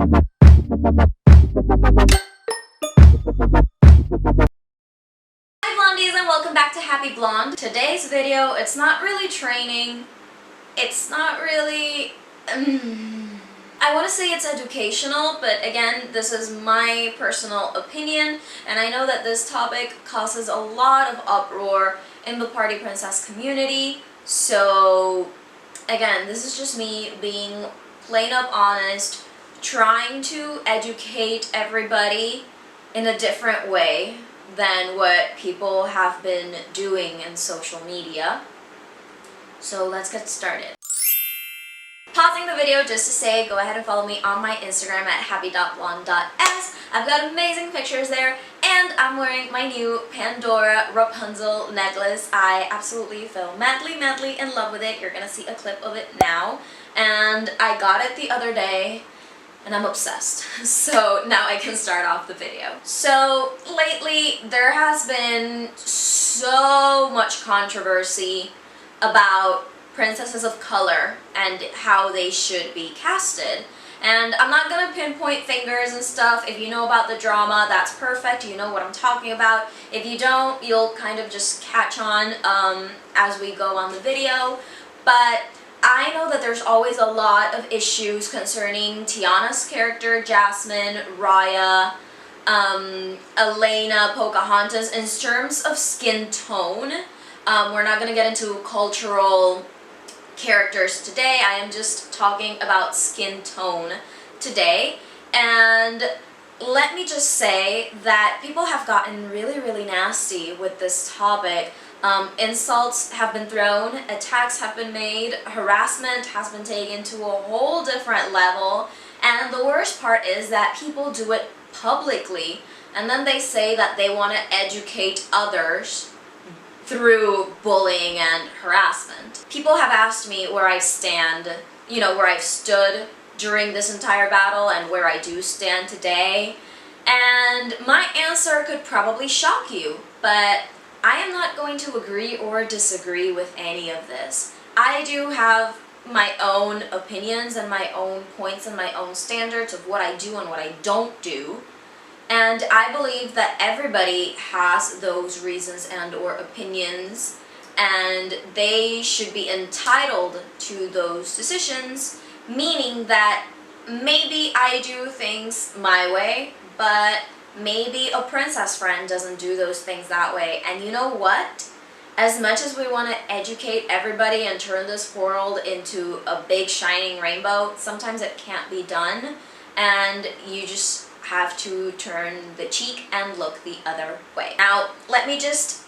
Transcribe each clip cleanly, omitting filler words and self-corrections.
Hi Blondies and welcome back to Happy Blonde. Today's video, it's not really training, it's not really... I want to say it's educational, but again, this is my personal opinion, and I know that this topic causes a lot of uproar in the party princess community, so again, this is just me being plain up honest, trying to educate everybody in a different way than what people have been doing in social media. So let's get started. Pausing the video just to say, go ahead and follow me on my Instagram at happy.blonde.s. I've got amazing pictures there, and I'm wearing my new Pandora Rapunzel necklace. I absolutely fell madly in love with it. You're gonna see a clip of it now. And I got it the other day, and I'm obsessed. So now I can start off the video. So lately there has been so much controversy about princesses of color and how they should be casted. And I'm not gonna pinpoint fingers and stuff. If you know about the drama, that's perfect. You know what I'm talking about. If you don't, you'll kind of just catch on as we go on the video. But I know that there's always a lot of issues concerning Tiana's character, Jasmine, Raya, Elena, Pocahontas, in terms of skin tone. We're not going to get into cultural characters today. I am just talking about skin tone today. And let me just say that people have gotten really nasty with this topic. Insults have been thrown, attacks have been made, harassment has been taken to a whole different level, and the worst part is that people do it publicly, and then they say that they want to educate others through bullying and harassment. People have asked me where I stand, you know, where I've stood during this entire battle and where I do stand today, and my answer could probably shock you, but I am not going to agree or disagree with any of this. I do have my own opinions and my own points and my own standards of what I do and what I don't do. And I believe that everybody has those reasons and or opinions, and they should be entitled to those decisions, meaning that maybe I do things my way, but maybe a princess friend doesn't do those things that way. And you know what? As much as we want to educate everybody and turn this world into a big shining rainbow, sometimes it can't be done, and you just have to turn the cheek and look the other way. Now, let me just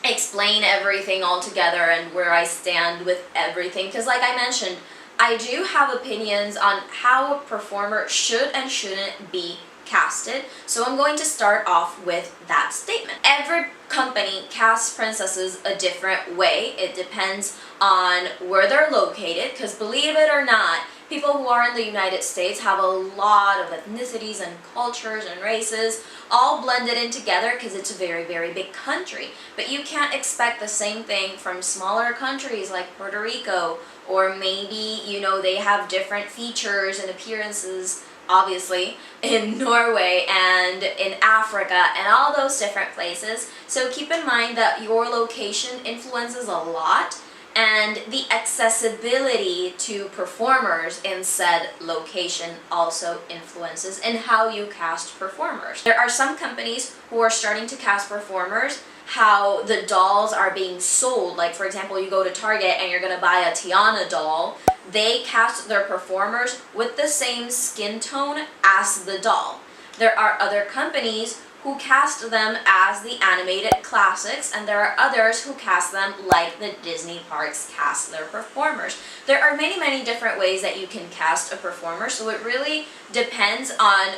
explain everything all together and where I stand with everything, because like I mentioned, I do have opinions on how a performer should and shouldn't be casted, so I'm going to start off with that statement. Every company casts princesses a different way. It depends on where they're located, because believe it or not, people who are in the United States have a lot of ethnicities and cultures and races all blended in together because it's a very big country. But you can't expect the same thing from smaller countries like Puerto Rico, or maybe, you know, they have different features and appearances, obviously, in Norway and in Africa and all those different places. So keep in mind that your location influences a lot, and the accessibility to performers in said location also influences in how you cast performers. There are some companies who are starting to cast performers how the dolls are being sold. Like, for example, you go to Target and you're gonna buy a Tiana doll. They cast their performers with the same skin tone as the doll. There are other companies who cast them as the animated classics, and there are others who cast them like the Disney parks cast their performers. There are many different ways that you can cast a performer, so it really depends on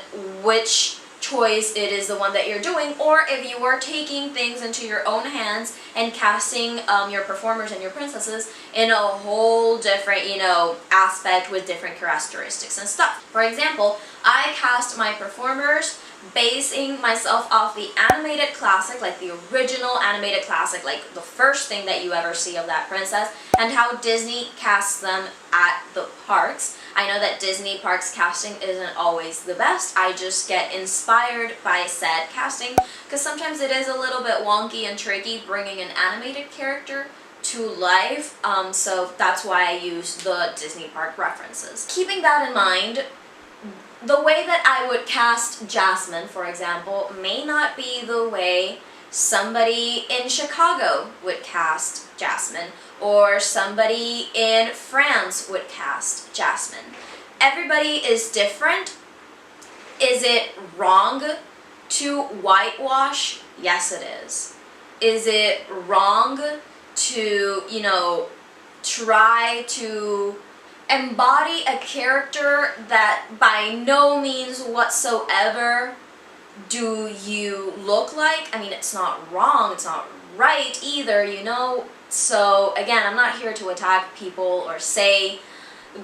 which choice it is the one that you're doing, or if you are taking things into your own hands and casting your performers and your princesses in a whole different, you know, aspect with different characteristics and stuff. For example, I cast my performers basing myself off the animated classic, like the original animated classic, like the first thing that you ever see of that princess, and how Disney casts them at the parks. I know that Disney parks casting isn't always the best. I just get inspired by said casting because sometimes it is a little bit wonky and tricky bringing an animated character to life, so that's why I use the Disney park references. Keeping that in mind, the way that I would cast Jasmine, for example, may not be the way somebody in Chicago would cast Jasmine, or somebody in France would cast Jasmine. Everybody is different. Is it wrong to whitewash? Yes, it is. Is it wrong to, try to embody a character that by no means whatsoever do you look like? I mean, it's not wrong, it's not right either, So again, I'm not here to attack people or say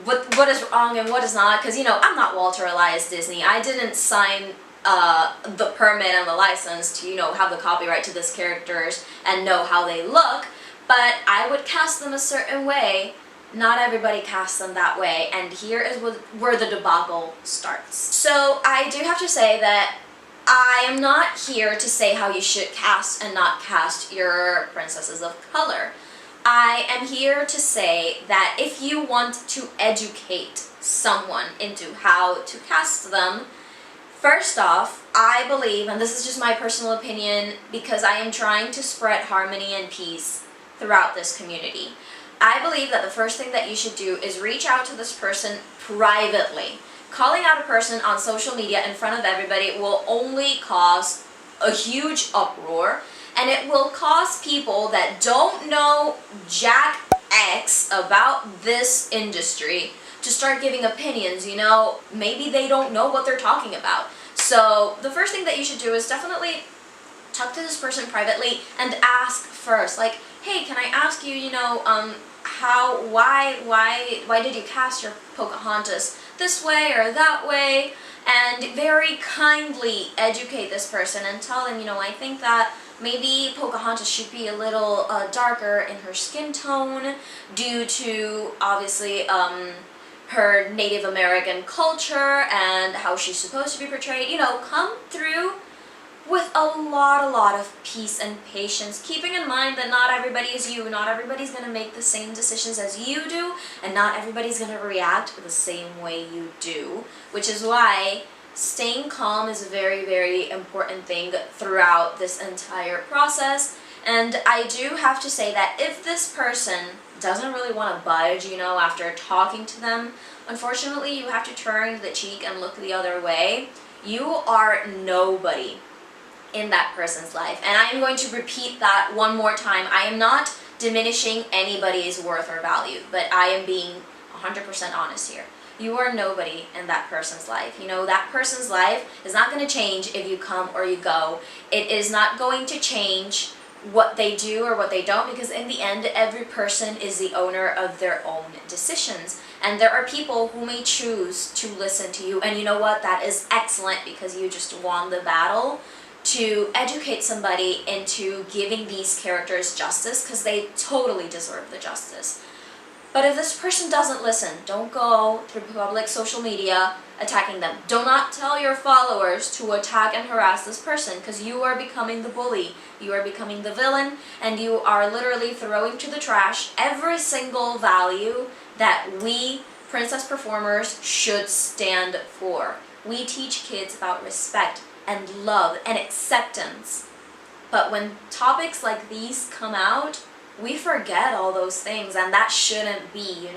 what is wrong and what is not, because I'm not Walter Elias Disney. I didn't sign the permit and the license to have the copyright to these characters and know how they look, but I would cast them a certain way. Not everybody casts them that way, and here is where the debacle starts. So I do have to say that I am not here to say how you should cast and not cast your princesses of color. I am here to say that if you want to educate someone into how to cast them, first off, I believe, and this is just my personal opinion because I am trying to spread harmony and peace throughout this community, I believe that the first thing that you should do is reach out to this person privately. Calling out a person on social media in front of everybody will only cause a huge uproar, and it will cause people that don't know jack X about this industry to start giving opinions, maybe they don't know what they're talking about. So the first thing that you should do is definitely talk to this person privately and ask first, like, hey, can I ask you, why did you cast your Pocahontas this way or that way? And very kindly educate this person and tell them, I think that maybe Pocahontas should be a little darker in her skin tone due to, obviously, her Native American culture and how she's supposed to be portrayed. Come through with a lot of peace and patience, keeping in mind that not everybody is you, not everybody's going to make the same decisions as you do, and not everybody's going to react the same way you do, which is why staying calm is a very, very important thing throughout this entire process. And I do have to say that if this person doesn't really want to budge, after talking to them, unfortunately you have to turn the cheek and look the other way. You are nobody in that person's life. And I am going to repeat that one more time. I am not diminishing anybody's worth or value, but I am being 100% honest here. You are nobody in that person's life. That person's life is not going to change if you come or you go. It is not going to change what they do or what they don't, because in the end, every person is the owner of their own decisions. And there are people who may choose to listen to you. And you know what? That is excellent, because you just won the battle to educate somebody into giving these characters justice, because they totally deserve the justice. But if this person doesn't listen, don't go through public social media attacking them. Do not tell your followers to attack and harass this person, because you are becoming the bully, you are becoming the villain, and you are literally throwing to the trash every single value that we princess performers should stand for. We teach kids about respect and love and acceptance. But when topics like these come out, we forget all those things, and that shouldn't be,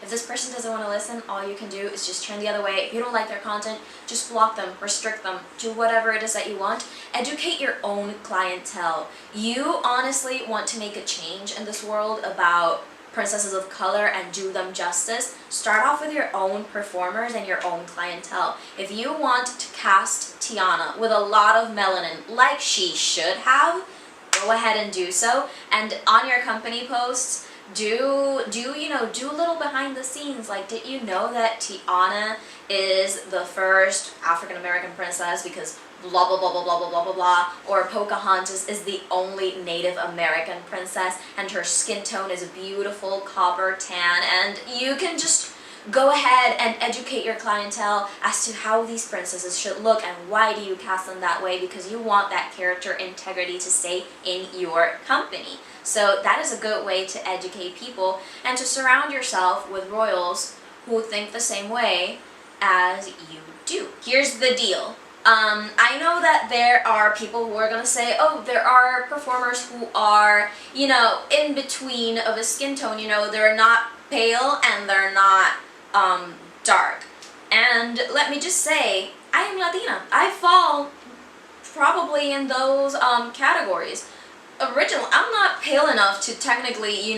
If this person doesn't want to listen, all you can do is just turn the other way. If you don't like their content, just block them, restrict them, do whatever it is that you want. Educate your own clientele. You honestly want to make a change in this world about princesses of color and do them justice. Start off with your own performers and your own clientele. If you want to cast Tiana with a lot of melanin, like she should have, go ahead and do so. And on your company posts, do a little behind the scenes. Like, did you know that Tiana is the first African American princess because blah blah blah blah blah blah blah blah blah, or Pocahontas is the only Native American princess and her skin tone is a beautiful copper tan. And you can just go ahead and educate your clientele as to how these princesses should look and why do you cast them that way, because you want that character integrity to stay in your company. So that is a good way to educate people and to surround yourself with royals who think the same way as you do. Here's the deal. I know that there are people who are going to say, oh, there are performers who are, in between of a skin tone, they're not pale and they're not dark. And let me just say, I am Latina. I fall probably in those categories. Originally, I'm not pale enough to technically,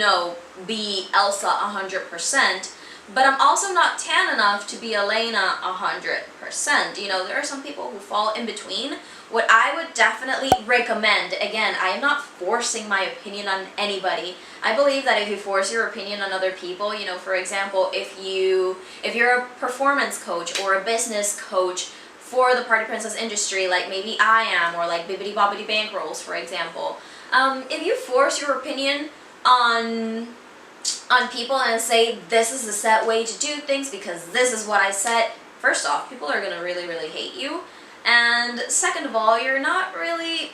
be Elsa 100%. But I'm also not tan enough to be Elena 100%. There are some people who fall in between. What I would definitely recommend, again, I am not forcing my opinion on anybody. I believe that if you force your opinion on other people, for example, if you're a performance coach or a business coach for the Party Princess industry, like maybe I am, or like Bibbidi Bobbidi Bankrolls, for example, if you force your opinion on people and say this is the set way to do things because this is what I said, first off, people are gonna really, really hate you. And second of all, you're not really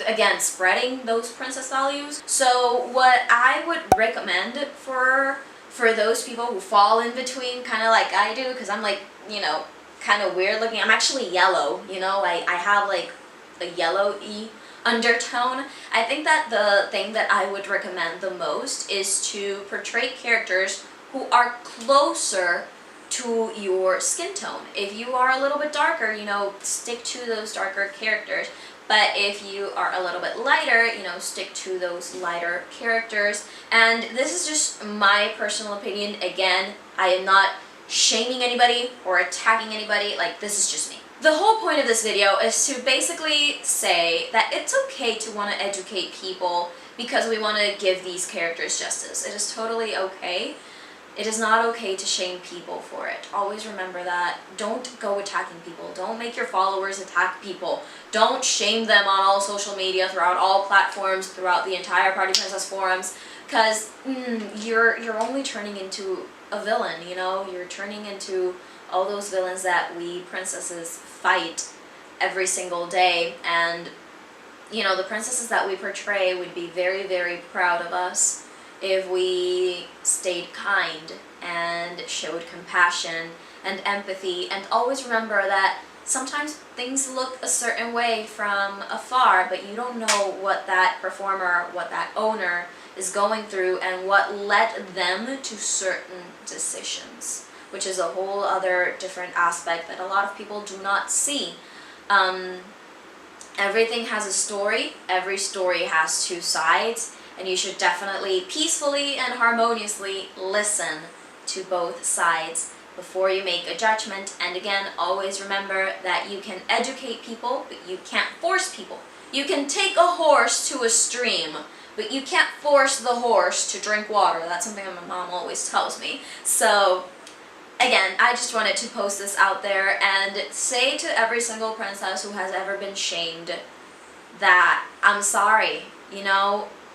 again, spreading those princess values. So what I would recommend for those people who fall in between, kind of like I do, because I'm like, kind of weird looking. I'm actually yellow, I have like a yellow-y undertone. I think that the thing that I would recommend the most is to portray characters who are closer to your skin tone. If you are a little bit darker, stick to those darker characters. But if you are a little bit lighter, stick to those lighter characters. And this is just my personal opinion. Again, I am not shaming anybody or attacking anybody. Like, this is just me. The whole point of this video is to basically say that it's okay to want to educate people because we want to give these characters justice. It is totally okay. It is not okay to shame people for it. Always remember that. Don't go attacking people. Don't make your followers attack people. Don't shame them on all social media, throughout all platforms, throughout the entire Party Princess forums, because you're only turning into a villain, You're turning into all those villains that we princesses fight every single day. And, the princesses that we portray would be very, very proud of us if we stayed kind and showed compassion and empathy. And always remember that sometimes things look a certain way from afar, but you don't know what that performer, what that owner is going through and what led them to certain decisions, which is a whole other different aspect that a lot of people do not see. Everything has a story. Every story has two sides, and you should definitely peacefully and harmoniously listen to both sides before you make a judgment. And again, always remember that you can educate people, but you can't force people. You can take a horse to a stream, but you can't force the horse to drink water. That's something that my mom always tells me. So again, I just wanted to post this out there and say to every single princess who has ever been shamed that I'm sorry.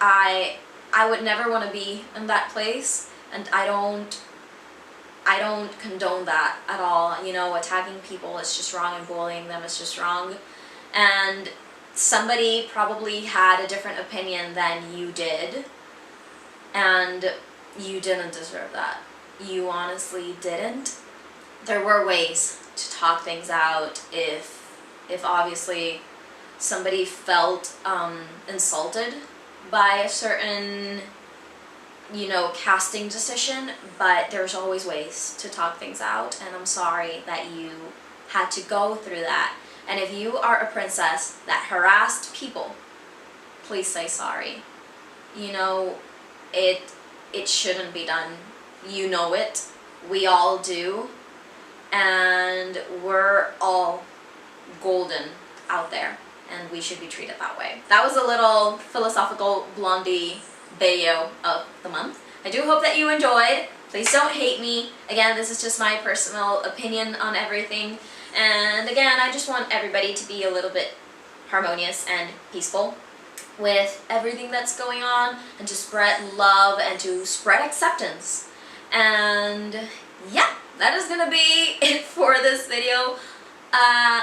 I would never want to be in that place, and I don't condone that at all. Attacking people is just wrong, and bullying them is just wrong. And somebody probably had a different opinion than you did, and you didn't deserve that. You honestly didn't. There were ways to talk things out if obviously somebody felt insulted by a certain casting decision, but there's always ways to talk things out, and I'm sorry that you had to go through that. And if you are a princess that harassed people, please say sorry. It shouldn't be done. You know it. We all do. And we're all golden out there. and we should be treated that way. That was a little philosophical blondie video of the month. I do hope that you enjoyed. Please don't hate me. Again, this is just my personal opinion on everything. And again, I just want everybody to be a little bit harmonious and peaceful with everything that's going on, and to spread love and to spread acceptance. And yeah, that is gonna be it for this video.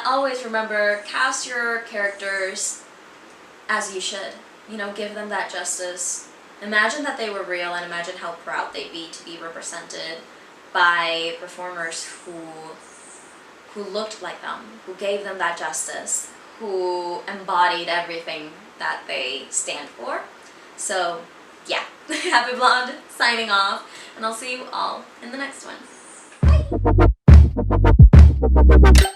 Always remember, cast your characters as you should. You know, give them that justice. Imagine that they were real, and imagine how proud they'd be to be represented by performers who looked like them, who gave them that justice, who embodied everything that they stand for. So yeah, Happy Blonde signing off, and I'll see you all in the next one. Bye!